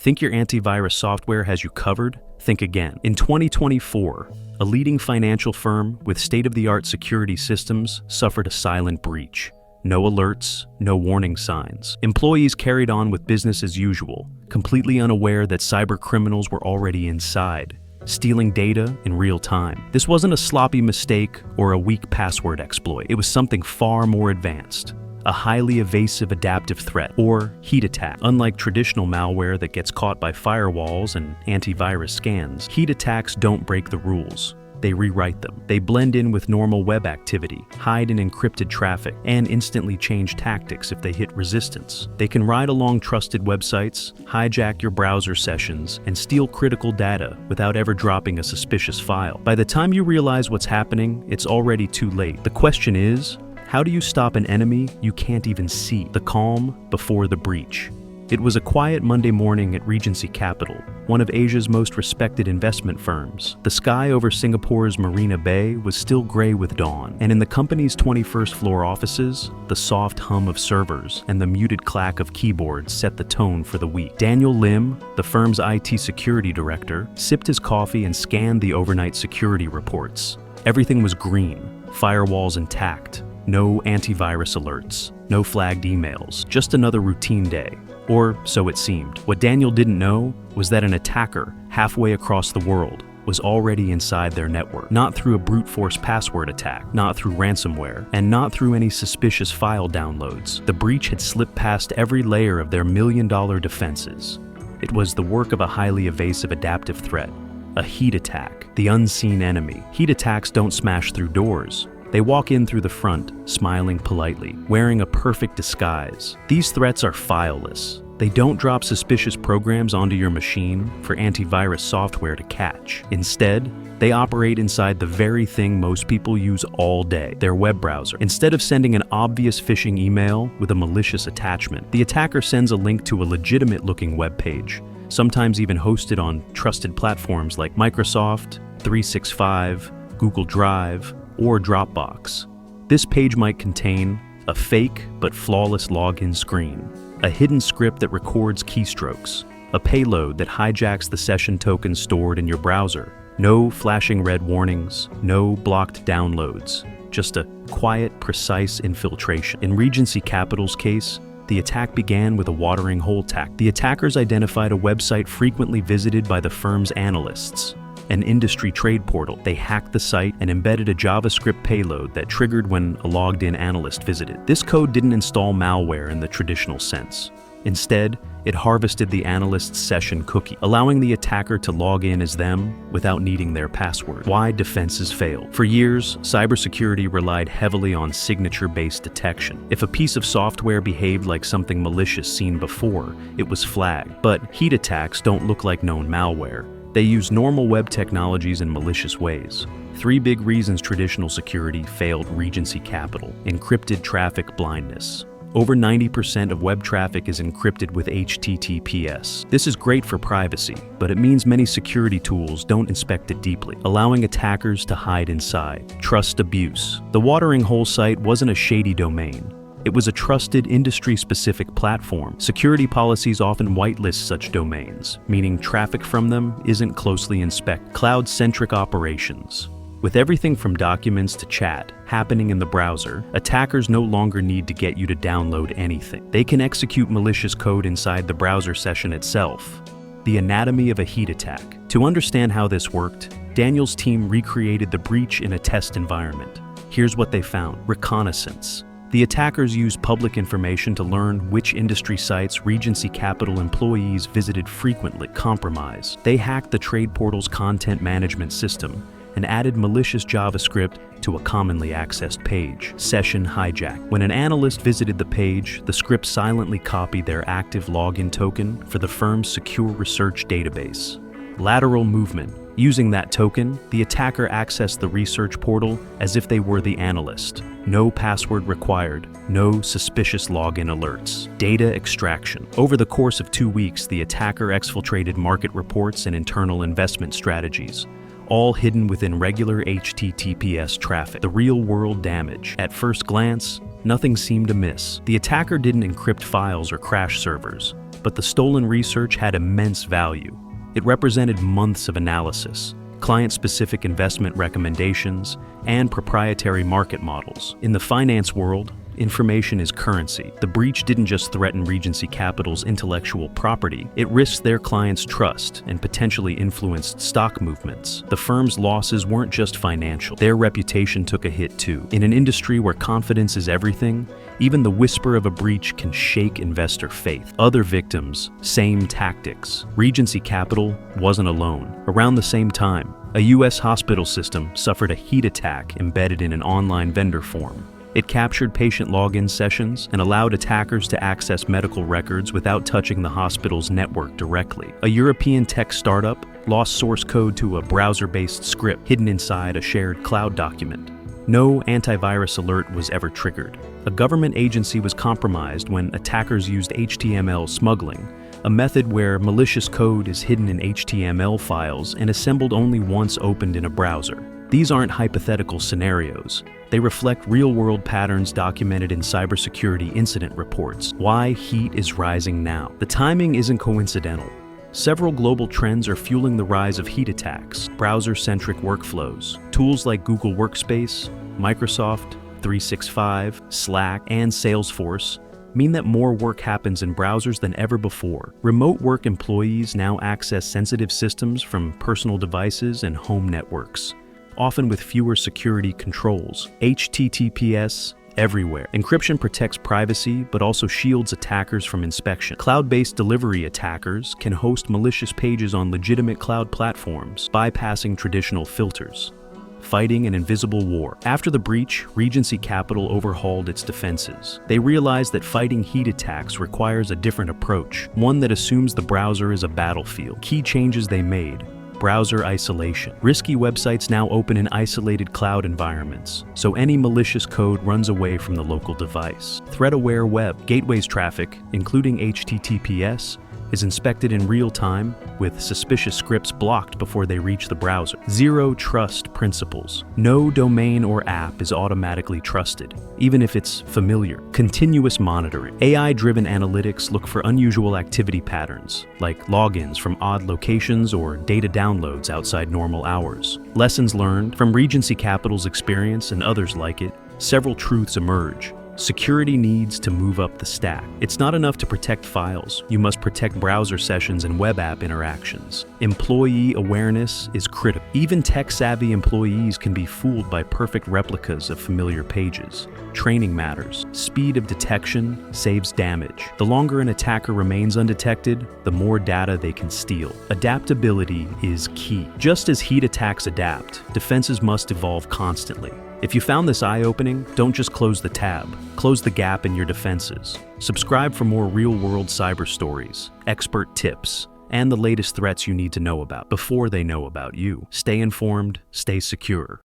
Think your antivirus software has you covered? Think again. In 2024, a leading financial firm with state-of-the-art security systems suffered a silent breach. No alerts, no warning signs. Employees carried on with business as usual, completely unaware that cyber criminals were already inside, stealing data in real time. This wasn't a sloppy mistake or a weak password exploit. It was something far more advanced. A highly evasive adaptive threat, or heat attack. Unlike traditional malware that gets caught by firewalls and antivirus scans, heat attacks don't break the rules. They rewrite them. They blend in with normal web activity, hide in encrypted traffic, and instantly change tactics if they hit resistance. They can ride along trusted websites, hijack your browser sessions, and steal critical data without ever dropping a suspicious file. By the time you realize what's happening, it's already too late. The question is, how do you stop an enemy you can't even see? The calm before the breach. It was a quiet Monday morning at Regency Capital, one of Asia's most respected investment firms. The sky over Singapore's Marina Bay was still gray with dawn, and in the company's 21st floor offices, the soft hum of servers and the muted clack of keyboards set the tone for the week. Daniel Lim, the firm's IT security director, sipped his coffee and scanned the overnight security reports. Everything was green, firewalls intact. No antivirus alerts, no flagged emails, just another routine day. Or so it seemed. What Daniel didn't know was that an attacker halfway across the world was already inside their network. Not through a brute force password attack, not through ransomware, and not through any suspicious file downloads. The breach had slipped past every layer of their million-dollar defenses. It was the work of a highly evasive adaptive threat, a heat attack, the unseen enemy. Heat attacks don't smash through doors. They walk in through the front, smiling politely, wearing a perfect disguise. These threats are fileless. They don't drop suspicious programs onto your machine for antivirus software to catch. Instead, they operate inside the very thing most people use all day, their web browser. Instead of sending an obvious phishing email with a malicious attachment, the attacker sends a link to a legitimate-looking web page, sometimes even hosted on trusted platforms like Microsoft 365, Google Drive, or Dropbox. This page might contain a fake but flawless login screen, a hidden script that records keystrokes, a payload that hijacks the session tokens stored in your browser. No flashing red warnings, no blocked downloads, just a quiet, precise infiltration. In Regency Capital's case, the attack began with a watering hole tactic. The attackers identified a website frequently visited by the firm's analysts, an industry trade portal. They hacked the site and embedded a JavaScript payload that triggered when a logged-in analyst visited. This code didn't install malware in the traditional sense. Instead, it harvested the analyst's session cookie, allowing the attacker to log in as them without needing their password. Why defenses failed. For years, cybersecurity relied heavily on signature-based detection. If a piece of software behaved like something malicious seen before, it was flagged. But heat attacks don't look like known malware. They use normal web technologies in malicious ways. 3 big reasons traditional security failed Regency Capital. Encrypted traffic blindness. Over 90% of web traffic is encrypted with HTTPS. This is great for privacy, but it means many security tools don't inspect it deeply, allowing attackers to hide inside. Trust abuse. The watering hole site wasn't a shady domain. It was a trusted, industry-specific platform. Security policies often whitelist such domains, meaning traffic from them isn't closely inspected. Cloud-centric operations. With everything from documents to chat happening in the browser, attackers no longer need to get you to download anything. They can execute malicious code inside the browser session itself. The anatomy of a heat attack. To understand how this worked, Daniel's team recreated the breach in a test environment. Here's what they found. Reconnaissance. The attackers used public information to learn which industry sites Regency Capital employees visited frequently. Compromise. They hacked the trade portal's content management system and added malicious JavaScript to a commonly accessed page. Session hijack. When an analyst visited the page, the script silently copied their active login token for the firm's secure research database. Lateral movement. Using that token, the attacker accessed the research portal as if they were the analyst. No password required, no suspicious login alerts. Data extraction. Over the course of 2 weeks, the attacker exfiltrated market reports and internal investment strategies, all hidden within regular HTTPS traffic. The real-world damage. At first glance, nothing seemed amiss. The attacker didn't encrypt files or crash servers. but the stolen research had immense value. It represented months of analysis, client-specific investment recommendations, and proprietary market models. In the finance world, information is currency. The breach didn't just threaten Regency Capital's intellectual property, it risked their clients' trust and potentially influenced stock movements. The firm's losses weren't just financial, their reputation took a hit too. In an industry where confidence is everything, even the whisper of a breach can shake investor faith. Other victims, same tactics. Regency Capital wasn't alone. Around the same time, a US hospital system suffered a heat attack embedded in an online vendor form. It captured patient login sessions and allowed attackers to access medical records without touching the hospital's network directly. A European tech startup lost source code to a browser-based script hidden inside a shared cloud document. No antivirus alert was ever triggered. A government agency was compromised when attackers used HTML smuggling, a method where malicious code is hidden in HTML files and assembled only once opened in a browser. These aren't hypothetical scenarios. They reflect real-world patterns documented in cybersecurity incident reports. Why heat is rising now? The timing isn't coincidental. Several global trends are fueling the rise of heat attacks, browser-centric workflows. Tools like Google Workspace, Microsoft 365, Slack, and Salesforce mean that more work happens in browsers than ever before. Remote work employees now access sensitive systems from personal devices and home networks, often with fewer security controls. HTTPS everywhere. Encryption protects privacy, but also shields attackers from inspection. Cloud-based delivery attackers can host malicious pages on legitimate cloud platforms, bypassing traditional filters. Fighting an invisible war. After the breach, Regency Capital overhauled its defenses. They realized that fighting heat attacks requires a different approach, one that assumes the browser is a battlefield. Key changes they made: browser isolation. Risky websites now open in isolated cloud environments, so any malicious code runs away from the local device. Threat-aware web. Gateways traffic, including HTTPS, is inspected in real time, with suspicious scripts blocked before they reach the browser. Zero trust principles. No domain or app is automatically trusted, even if it's familiar. Continuous monitoring. AI-driven analytics look for unusual activity patterns, like logins from odd locations or data downloads outside normal hours. Lessons learned from Regency Capital's experience and others like it, several truths emerge. Security needs to move up the stack. It's not enough to protect files. You must protect browser sessions and web app interactions. Employee awareness is critical. Even tech-savvy employees can be fooled by perfect replicas of familiar pages. Training matters. Speed of detection saves damage. The longer an attacker remains undetected, the more data they can steal. Adaptability is key. Just as heat attacks adapt, defenses must evolve constantly. If you found this eye-opening, don't just close the tab. Close the gap in your defenses. Subscribe for more real-world cyber stories, expert tips, and the latest threats you need to know about before they know about you. Stay informed, stay secure.